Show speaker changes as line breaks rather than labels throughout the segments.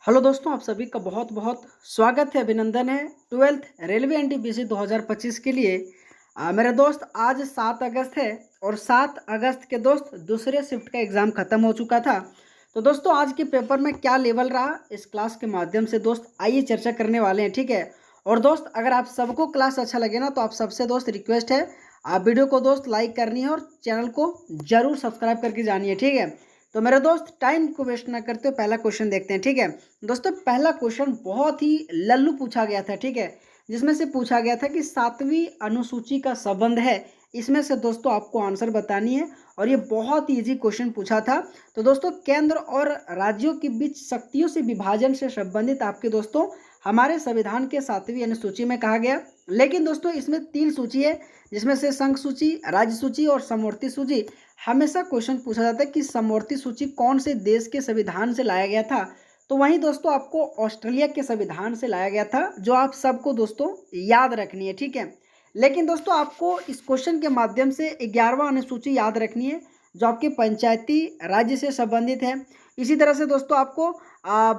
Hello दोस्तों, आप सभी का बहुत बहुत स्वागत है, अभिनंदन है। 12th रेलवे एनटीपीसी 2025 के लिए मेरे दोस्त आज 7 अगस्त है और 7 अगस्त के दोस्त दूसरे शिफ्ट का एग्ज़ाम ख़त्म हो चुका था। तो दोस्तों आज के पेपर में क्या लेवल रहा इस क्लास के माध्यम से दोस्त आइए चर्चा करने वाले हैं, ठीक है। और दोस्त अगर आप सबको क्लास अच्छा लगे ना तो आप सबसे दोस्त रिक्वेस्ट है, आप वीडियो को दोस्त लाइक करनी है और चैनल को ज़रूर सब्सक्राइब करके जानिए, ठीक है। तो मेरे दोस्त टाइम को वेस्ट ना करते हुए पहला क्वेश्चन देखते हैं, ठीक है। दोस्तों पहला क्वेश्चन बहुत ही लल्लू पूछा गया था, ठीक है, जिसमें से पूछा गया था कि 7वीं अनुसूची का संबंध है। इसमें से दोस्तों आपको आंसर बतानी है और ये बहुत ही इजी क्वेश्चन पूछा था। तो दोस्तों केंद्र और राज्यों के बीच शक्तियों से विभाजन से संबंधित आपके दोस्तों हमारे संविधान के 7वीं अनुसूची में कहा गया। लेकिन दोस्तों इसमें 3 सूची है, जिसमें से संघ सूची, राज्य सूची और समवर्ती सूची। हमेशा क्वेश्चन पूछा जाता है कि समवर्ती सूची कौन से देश के संविधान से लाया गया था। तो वहीं दोस्तों आपको ऑस्ट्रेलिया के संविधान से लाया गया था, जो आप सबको दोस्तों याद रखनी है, ठीक है। लेकिन दोस्तों आपको इस क्वेश्चन के माध्यम से 11वां अनुसूची याद रखनी है, जो आपके पंचायती राज्य से संबंधित है। इसी तरह से दोस्तों आपको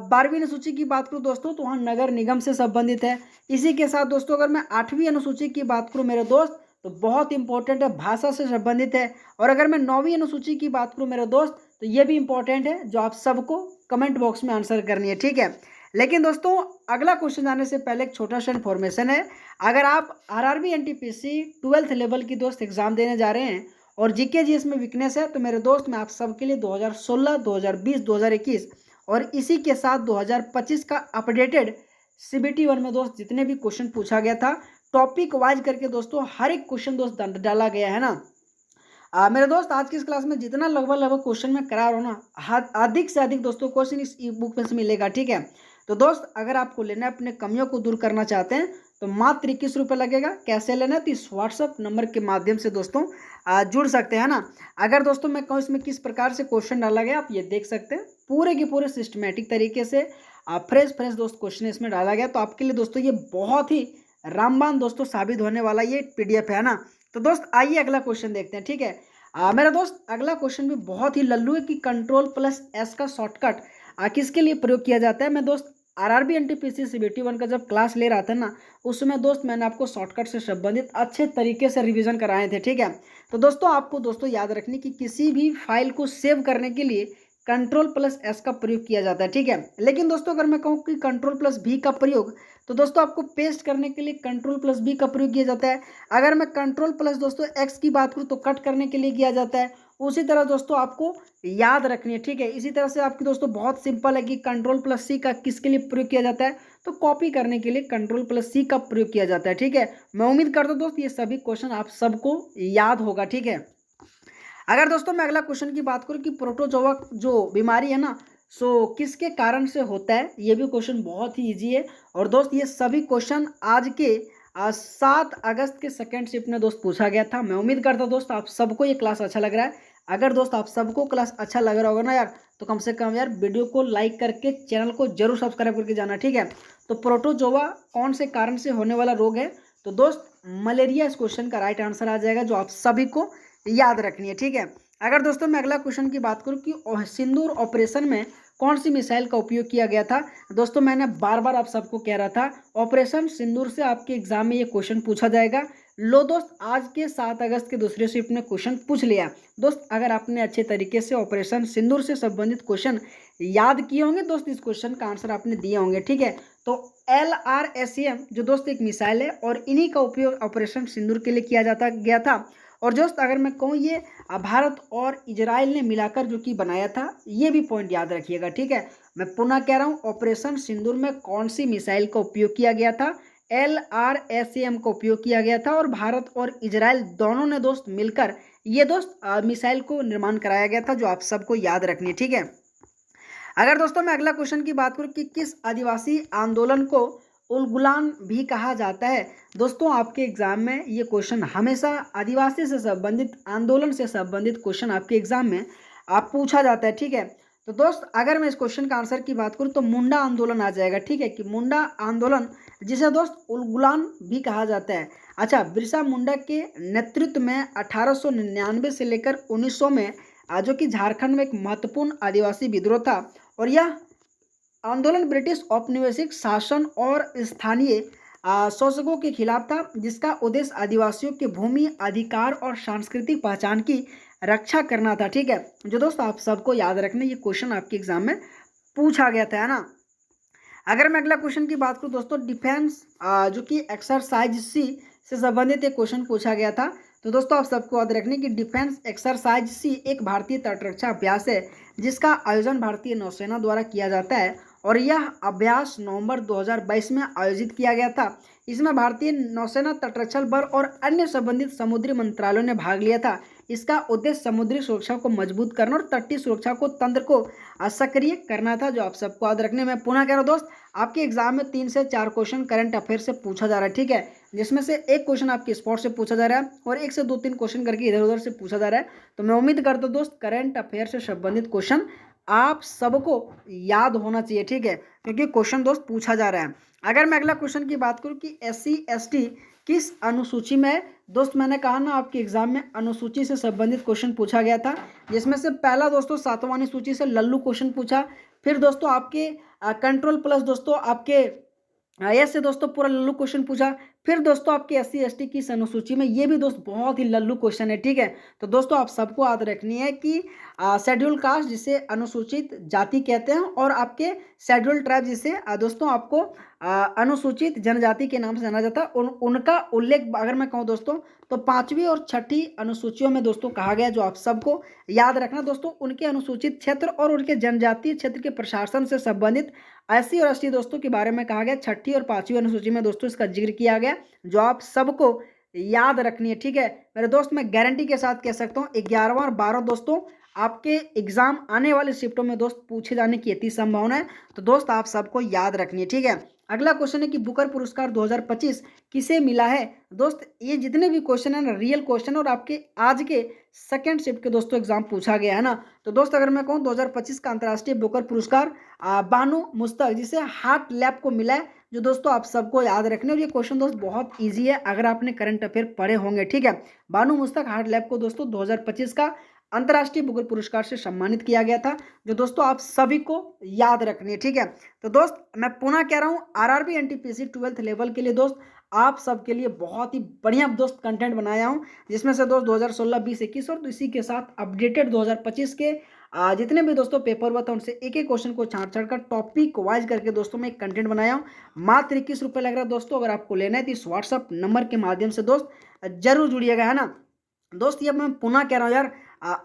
12वीं अनुसूची की बात करूँ दोस्तों तो वहाँ नगर निगम से संबंधित है। इसी के साथ दोस्तों अगर मैं 8वीं अनुसूची की बात करूँ मेरे दोस्त तो बहुत इंपॉर्टेंट है, भाषा से संबंधित है। और अगर मैं 9वीं अनुसूची की बात करूँ मेरे दोस्त तो ये भी इंपॉर्टेंट है, जो आप सबको कमेंट बॉक्स में आंसर करनी है, ठीक है। लेकिन दोस्तों अगला क्वेश्चन जाने से पहले एक छोटा सा इन्फॉर्मेशन है। अगर आप आरआरबी एनटीपीसी 12th लेवल की दोस्त एग्जाम देने जा रहे हैं और जीके जीएस में वीकनेस है तो मेरे दोस्त मैं आप सबके लिए 2016, 2020, 2021 और इसी के साथ 2025 का अपडेटेड सीबीटी 1 में दोस्त जितने भी क्वेश्चन पूछा गया था टॉपिक वाइज करके दोस्तों हर एक क्वेश्चन दोस्त डाला गया है ना। मेरे दोस्त आज की इस क्लास में जितना लगभग क्वेश्चन मैं करा रहा हूँ ना, अधिक से अधिक दोस्तों क्वेश्चन इस ई बुक में से मिलेगा, ठीक है। तो दोस्त अगर आपको लेना है, अपने कमियों को दूर करना चाहते हैं तो मात्र 21 रुपये लगेगा। कैसे लेना है तो इस व्हाट्सअप नंबर के माध्यम से दोस्तों जुड़ सकते हैं ना। अगर दोस्तों मैं कहूँ इसमें किस प्रकार से क्वेश्चन डाला गया आप ये देख सकते हैं, पूरे के पूरे सिस्टमेटिक तरीके से फ्रेश फ्रेश दोस्त क्वेश्चन इसमें डाला गया। तो आपके लिए दोस्तों ये बहुत ही रामबान दोस्तों साबित होने वाला ये पीडीएफ है ना। तो दोस्त आइए अगला क्वेश्चन देखते हैं, ठीक है। मेरा दोस्त अगला क्वेश्चन भी बहुत ही लल्लू है कि कंट्रोल+S का शॉर्टकट किसके लिए प्रयोग किया जाता है। मैं दोस्त आरआरबी एनटीपीसी सीबीटी 1 का जब क्लास ले रहा था ना उस समय दोस्त मैंने आपको शॉर्टकट से संबंधित अच्छे तरीके से रिवीजन कराए थे, ठीक है। तो दोस्तों आपको दोस्तों याद रखनी कि किसी भी फाइल को सेव करने के लिए कंट्रोल+S का प्रयोग किया जाता है, ठीक है। लेकिन दोस्तों अगर मैं कहूँ कि कंट्रोल+V का प्रयोग तो दोस्तों आपको पेस्ट करने के लिए कंट्रोल+V का प्रयोग किया जाता है। अगर मैं कंट्रोल प्लस दोस्तों X की बात करूँ तो कट करने के लिए किया जाता है। उसी तरह दोस्तों आपको याद रखनी है, ठीक है। इसी तरह से आपकी दोस्तों बहुत सिंपल है कि कंट्रोल+C का किसके लिए प्रयोग किया जाता है तो कॉपी करने के लिए कंट्रोल+C का प्रयोग किया जाता है, ठीक है। मैं उम्मीद करता हूँ दोस्त ये सभी क्वेश्चन आप सबको याद होगा, ठीक है। अगर दोस्तों मैं अगला क्वेश्चन की बात करूँ कि प्रोटोजोआ जो बीमारी है ना सो किसके कारण से होता है, ये भी क्वेश्चन बहुत ही इजी है। और दोस्त ये सभी क्वेश्चन आज के 7 अगस्त के सेकेंड शिफ्ट में दोस्त पूछा गया था। मैं उम्मीद करता हूँ दोस्त आप सबको ये क्लास अच्छा लग रहा है। अगर दोस्त आप सबको क्लास अच्छा लग रहा होगा ना यार तो कम से कम यार वीडियो को लाइक करके चैनल को जरूर सब्सक्राइब करके जाना, ठीक है। तो प्रोटोजोआ कौन से कारण से होने वाला रोग है तो दोस्त मलेरिया इस क्वेश्चन का राइट आंसर आ जाएगा, जो आप सभी को याद रखनी है, ठीक है। अगर दोस्तों मैं अगला क्वेश्चन की बात करूं कि सिंदूर ऑपरेशन में कौन सी मिसाइल का उपयोग किया गया था। दोस्तों मैंने बार बार आप सबको कह रहा था ऑपरेशन सिंदूर से आपके एग्जाम में ये क्वेश्चन पूछा जाएगा। लो दोस्त आज के 7 अगस्त के दूसरे शिफ्ट में क्वेश्चन पूछ लिया। दोस्त अगर आपने अच्छे तरीके से ऑपरेशन सिंदूर से संबंधित क्वेश्चन याद किए होंगे दोस्त इस क्वेश्चन का आंसर आपने दिए होंगे, ठीक है। तो LRSAM जो दोस्त एक मिसाइल है और इन्हीं का उपयोग ऑपरेशन सिंदूर के लिए किया जाता गया था। और दोस्त अगर मैं कहूँ ये भारत और इजराइल ने मिलाकर जो कि बनाया था, ये भी पॉइंट याद रखिएगा, ठीक है। मैं पुनः कह रहा हूँ ऑपरेशन सिंदूर में कौन सी मिसाइल का उपयोग किया गया था, LRSAM का उपयोग किया गया था और भारत और इजराइल दोनों ने दोस्त मिलकर ये दोस्त मिसाइल को निर्माण कराया गया था, जो आप सबको याद रखनी है, ठीक है। अगर दोस्तों मैं अगला क्वेश्चन की बात करूं कि किस आदिवासी आंदोलन को उलगुलान भी कहा जाता है। दोस्तों आपके एग्जाम में ये क्वेश्चन हमेशा आदिवासी से संबंधित आंदोलन से संबंधित क्वेश्चन आपके एग्जाम में आप पूछा जाता है, ठीक है। तो दोस्त अगर मैं इस क्वेश्चन का आंसर की बात करूं तो मुंडा आंदोलन आ जाएगा, ठीक है, कि मुंडा आंदोलन जिसे दोस्त उलगुलान भी कहा जाता है। अच्छा, बिरसा मुंडा के नेतृत्व में 1899 से लेकर 1900 में जो कि झारखंड में एक महत्वपूर्ण आदिवासी विद्रोह था और यह आंदोलन ब्रिटिश औपनिवेशिक शासन और स्थानीय शोषकों के खिलाफ था, जिसका उद्देश्य आदिवासियों के भूमि अधिकार और सांस्कृतिक पहचान की रक्षा करना था। ठीक है, जो दोस्त आप सबको याद रखना, ये क्वेश्चन आपके एग्जाम में पूछा गया था, है ना। अगर मैं अगला क्वेश्चन की बात करूं दोस्तों, डिफेंस जो कि एक्सरसाइज सी से संबंधित एक क्वेश्चन पूछा गया था। तो दोस्तों आप सबको याद रखने की डिफेंस एक्सरसाइज सी एक भारतीय तटरक्षा अभ्यास है, जिसका आयोजन भारतीय नौसेना द्वारा किया जाता है और यह अभ्यास नवंबर 2022 में आयोजित किया गया था। इसमें भारतीय नौसेना, तटरक्षक बल और अन्य संबंधित समुद्री मंत्रालयों ने भाग लिया था। इसका उद्देश्य समुद्री सुरक्षा को मजबूत करना और तटीय सुरक्षा को तंत्र को सक्रिय करना था, जो आप सबको याद रखने में पुनः कह रहा हूं दोस्त, आपके एग्जाम में 3 से 4 क्वेश्चन करंट अफेयर से पूछा जा रहा है। ठीक है, जिसमें से एक क्वेश्चन आपके स्पॉट से पूछा जा रहा है और 1 से 2-3 क्वेश्चन करके इधर उधर से पूछा जा रहा है। तो मैं उम्मीद करता हूं दोस्त करंट अफेयर से संबंधित क्वेश्चन आप सबको याद होना चाहिए। ठीक है, क्योंकि क्वेश्चन दोस्त पूछा जा रहा है। अगर मैं अगला क्वेश्चन की बात करूं कि SC/ST किस अनुसूची में है, दोस्त मैंने कहा ना आपके एग्जाम में अनुसूची से संबंधित क्वेश्चन पूछा गया था, जिसमें से पहला दोस्तों सातवां अनुसूची से लल्लू क्वेश्चन पूछा, फिर दोस्तों आपके कंट्रोल प्लस दोस्तों आपके ऐसे दोस्तों पूरा लल्लू क्वेश्चन पूछा, फिर दोस्तों आपके SC/ST की इस अनुसूची में ये भी दोस्त बहुत ही लल्लू क्वेश्चन है। ठीक है, तो दोस्तों आप सबको याद रखनी है कि शेड्यूल कास्ट जिसे अनुसूचित जाति कहते हैं और आपके शेड्यूल ट्राइब जिसे दोस्तों आपको अनुसूचित जनजाति के नाम से जाना जाता है, उनका उल्लेख अगर मैं कहूँ दोस्तों तो 5वीं और 6ठी अनुसूचियों में दोस्तों कहा गया, जो आप सबको याद रखना दोस्तों, उनके अनुसूचित क्षेत्र और उनके जनजातीय क्षेत्र के प्रशासन से संबंधित SC और ST दोस्तों के बारे में कहा गया। 6ठी और 5वीं अनुसूची में दोस्तों इसका जिक्र किया गया, जो आप सबको याद रखनी है। ठीक है मेरे दोस्त, मैं गारंटी के साथ कह सकता हूँ 11वां और 12 दोस्तों आपके एग्जाम आने वाले शिफ्टों में दोस्त पूछे जाने की अति संभावना है, तो दोस्त आप सबको याद रखनी है। ठीक है, अगला क्वेश्चन है कि बुकर पुरस्कार 2025 किसे मिला है। दोस्त ये जितने भी क्वेश्चन है ना रियल क्वेश्चन और आपके आज के सेकंड शिफ्ट के दोस्तों एग्जाम पूछा गया है ना। तो दोस्त अगर मैं कहूँ 2025 का अंतर्राष्ट्रीय बुकर पुरस्कार बानू मुस्तक जिसे हार्ट लैब को मिला है, जो दोस्तों आप सबको याद रखने, और ये क्वेश्चन दोस्त बहुत इजी है अगर आपने करंट अफेयर पढ़े होंगे। ठीक है, बानू मुस्तक हार्ट लैब को दोस्तों 2025 का अंतर्राष्ट्रीय बुकर पुरस्कार से सम्मानित किया गया था, जो दोस्तों आप सभी को याद रखनी है। ठीक है, तो दोस्त मैं पुनः कह रहा हूँ RRB NTPC 12th लेवल के लिए दोस्त आप सबके लिए बहुत ही बढ़िया दोस्त कंटेंट बनाया हूँ, जिसमें से दोस्त 2016, 20, 21 और इसी के साथ अपडेटेड 2025 के जितने भी दोस्तों पेपर हुआ था उनसे एक एक क्वेश्चन को छांट छांट कर टॉपिक वाइज करके दोस्तों मैं एक कंटेंट बनाया हूँ। मात्र 21 रुपये लग रहा है दोस्तों, अगर आपको लेना है तो इस व्हाट्सअप नंबर के माध्यम से दोस्त जरूर जुड़िएगा, है ना। दोस्त ये मैं पुनः कह रहा हूँ यार,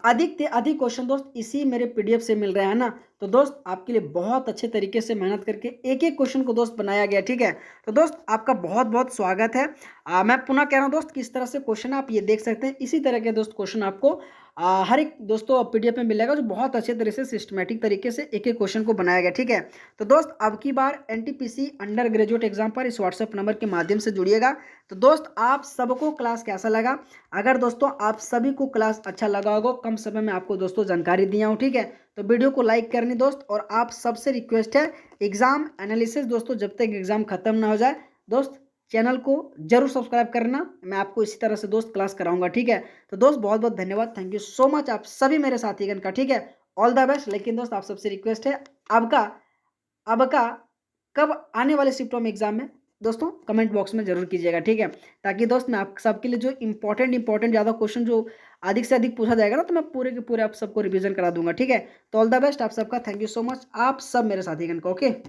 अधिक से अधिक क्वेश्चन दोस्त इसी मेरे PDF से मिल रहे हैं ना, तो दोस्त आपके लिए बहुत अच्छे तरीके से मेहनत करके एक एक क्वेश्चन को दोस्त बनाया गया। ठीक है, तो दोस्त आपका बहुत बहुत स्वागत है। मैं पुनः कह रहा हूँ दोस्त किस तरह से क्वेश्चन आप ये देख सकते हैं, इसी तरह के दोस्त क्वेश्चन आपको हर एक दोस्तों PDF में मिलेगा, जो बहुत अच्छे तरह से सिस्टमेटिक तरीके से एक एक क्वेश्चन को बनाया गया। ठीक है, तो दोस्त अब की बार NTPC अंडर ग्रेजुएट एग्जाम पर इस व्हाट्सएप नंबर के माध्यम से जुड़िएगा। तो दोस्त आप सबको क्लास कैसा लगा, अगर दोस्तों आप सभी को क्लास अच्छा लगा होगा, कम समय में आपको दोस्तों जानकारी दिया हूँ, ठीक है, तो वीडियो को लाइक करनी दोस्त, और आप सबसे रिक्वेस्ट है एग्जाम एनालिसिस दोस्तों जब तक एग्जाम खत्म ना हो जाए दोस्त चैनल को जरूर सब्सक्राइब करना, मैं आपको इसी तरह से दोस्त क्लास कराऊंगा। ठीक है, तो दोस्त बहुत बहुत धन्यवाद, थैंक यू सो मच आप सभी मेरे साथीगण का। ठीक है, ऑल द बेस्ट। लेकिन दोस्त आप सबसे रिक्वेस्ट है अब का कब आने वाले शिफ्टों में एग्जाम में दोस्तों कमेंट बॉक्स में जरूर कीजिएगा। ठीक है, ताकि दोस्त मैं आप सबके लिए जो इंपॉर्टेंट ज़्यादा क्वेश्चन जो अधिक से अधिक पूछा जाएगा ना, तो मैं पूरे के पूरे आप सबको रिवीजन करा दूंगा। ठीक है, तो ऑल द बेस्ट आप सबका, थैंक यू सो मच आप सब मेरे साथीगण को। ओके।